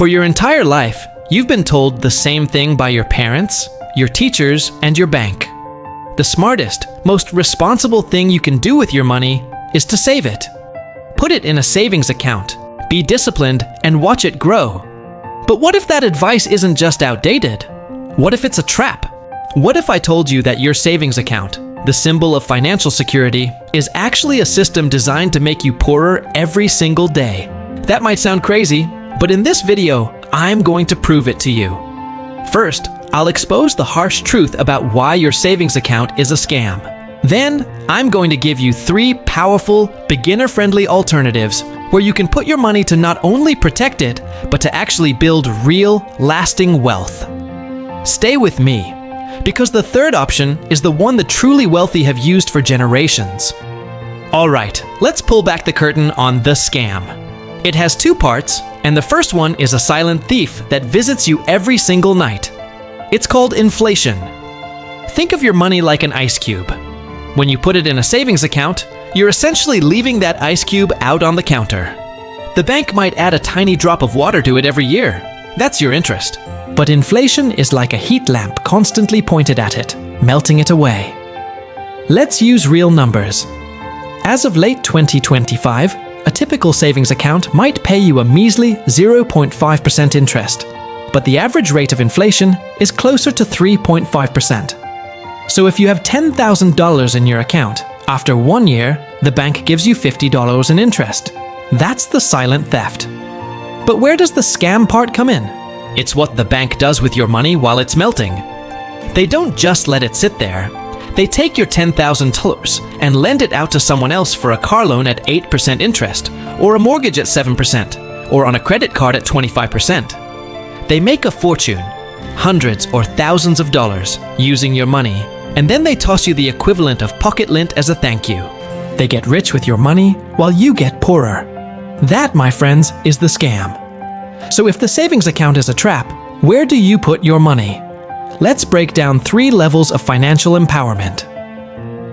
For your entire life, you've been told the same thing by your parents, your teachers, and your bank. The smartest, most responsible thing you can do with your money is to save it. Put it in a savings account, be disciplined, and watch it grow. But what if that advice isn't just outdated? What if it's a trap? What if I told you that your savings account, the symbol of financial security, is actually a system designed to make you poorer every single day? That might sound crazy, but in this video, I'm going to prove it to you. First, I'll expose the harsh truth about why your savings account is a scam. Then, I'm going to give you 3 powerful, beginner-friendly alternatives where you can put your money to not only protect it, but to actually build real, lasting wealth. Stay with me, because the third option is the one the truly wealthy have used for generations. Alright, let's pull back the curtain on the scam. It has 2 parts, and the first one is a silent thief that visits you every single night. It's called inflation. Think of your money like an ice cube. When you put it in a savings account, you're essentially leaving that ice cube out on the counter. The bank might add a tiny drop of water to it every year. That's your interest. But inflation is like a heat lamp constantly pointed at it, melting it away. Let's use real numbers. As of late 2025, a typical savings account might pay you a measly 0.5% interest, but the average rate of inflation is closer to 3.5%. So if you have $10,000 in your account, after 1 year, the bank gives you $50 in interest. That's the silent theft. But where does the scam part come in? It's what the bank does with your money while it's melting. They don't just let it sit there. They take your $10,000 and lend it out to someone else for a car loan at 8% interest, or a mortgage at 7%, or on a credit card at 25%. They make a fortune, hundreds or thousands of dollars, using your money, and then they toss you the equivalent of pocket lint as a thank you. They get rich with your money while you get poorer. That, my friends, is the scam. So if the savings account is a trap, where do you put your money? Let's break down 3 levels of financial empowerment.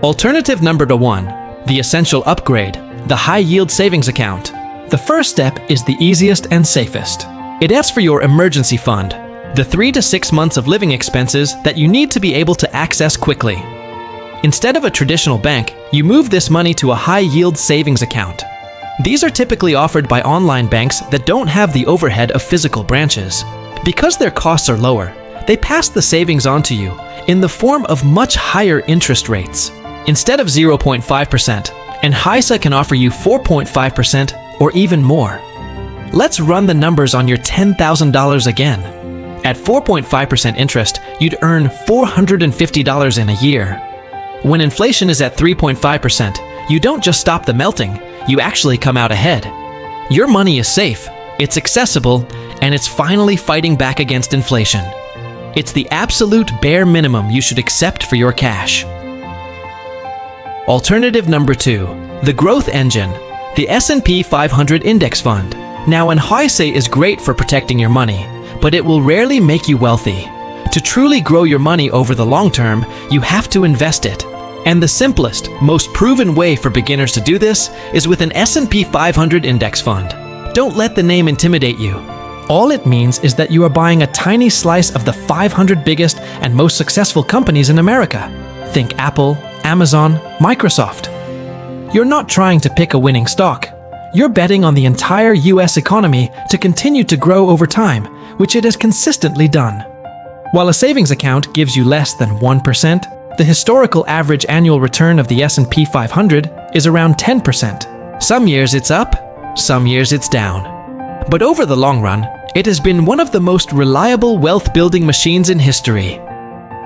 Alternative number 1, the essential upgrade, the high-yield savings account. The first step is the easiest and safest. It asks for your emergency fund, the 3 to 6 months of living expenses that you need to be able to access quickly. Instead of a traditional bank, you move this money to a high-yield savings account. These are typically offered by online banks that don't have the overhead of physical branches. Because their costs are lower, they pass the savings on to you in the form of much higher interest rates. Instead of 0.5%, and HISA can offer you 4.5% or even more. Let's run the numbers on your $10,000 again. At 4.5% interest, you'd earn $450 in a year. When inflation is at 3.5%, you don't just stop the melting, you actually come out ahead. Your money is safe, it's accessible, and it's finally fighting back against inflation. It's the absolute bare minimum you should accept for your cash. Alternative number 2, the growth engine, the S&P 500 index fund. Now, an HISA is great for protecting your money, but it will rarely make you wealthy. To truly grow your money over the long term, you have to invest it. And the simplest, most proven way for beginners to do this is with an S&P 500 index fund. Don't let the name intimidate you. All it means is that you are buying a tiny slice of the 500 biggest and most successful companies in America. Think Apple, Amazon, Microsoft. You're not trying to pick a winning stock. You're betting on the entire US economy to continue to grow over time, which it has consistently done. While a savings account gives you less than 1%, the historical average annual return of the S&P 500 is around 10%. Some years it's up, some years it's down. But over the long run, it has been one of the most reliable wealth-building machines in history.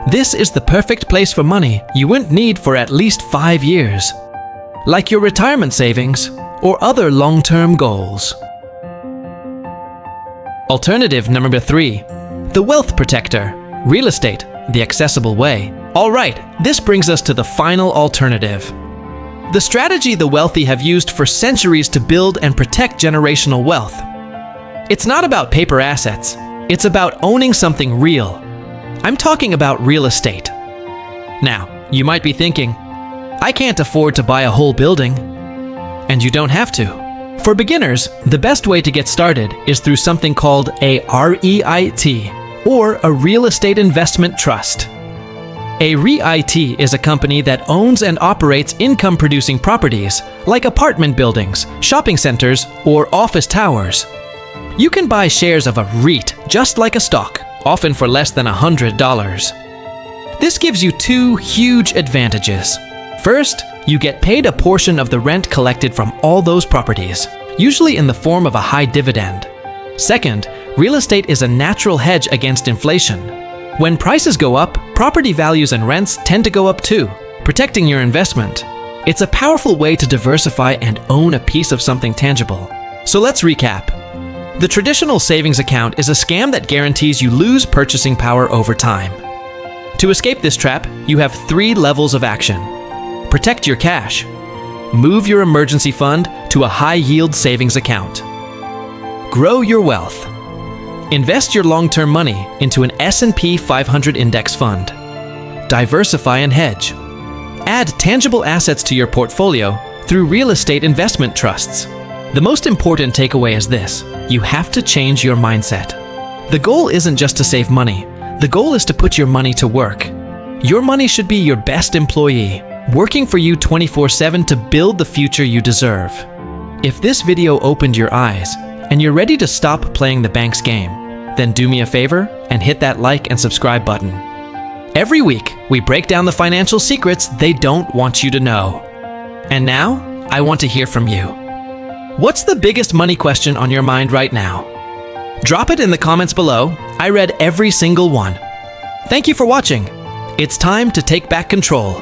This is the perfect place for money you wouldn't need for at least 5 years. Like your retirement savings or other long-term goals. Alternative number 3, the wealth protector, real estate, the accessible way. Alright, this brings us to the final alternative. The strategy the wealthy have used for centuries to build and protect generational wealth. It's not about paper assets, it's about owning something real. I'm talking about real estate. Now, you might be thinking, I can't afford to buy a whole building. And you don't have to. For beginners, the best way to get started is through something called a REIT, or a real estate investment trust. A REIT is a company that owns and operates income-producing properties like apartment buildings, shopping centers, or office towers. You can buy shares of a REIT just like a stock, often for less than $100. This gives you two huge advantages. First, you get paid a portion of the rent collected from all those properties, usually in the form of a high dividend. Second, real estate is a natural hedge against inflation. When prices go up, property values and rents tend to go up too, protecting your investment. It's a powerful way to diversify and own a piece of something tangible. So let's recap. The traditional savings account is a scam that guarantees you lose purchasing power over time. To escape this trap, you have 3 levels of action. Protect your cash. Move your emergency fund to a high-yield savings account. Grow your wealth. Invest your long-term money into an S&P 500 index fund. Diversify and hedge. Add tangible assets to your portfolio through real estate investment trusts. The most important takeaway is this: you have to change your mindset. The goal isn't just to save money. The goal is to put your money to work. Your money should be your best employee, working for you 24/7 to build the future you deserve. If this video opened your eyes and you're ready to stop playing the bank's game, then do me a favor and hit that like and subscribe button. Every week, we break down the financial secrets they don't want you to know. And now, I want to hear from you. What's the biggest money question on your mind right now? Drop it in the comments below. I read every single one. Thank you for watching. It's time to take back control.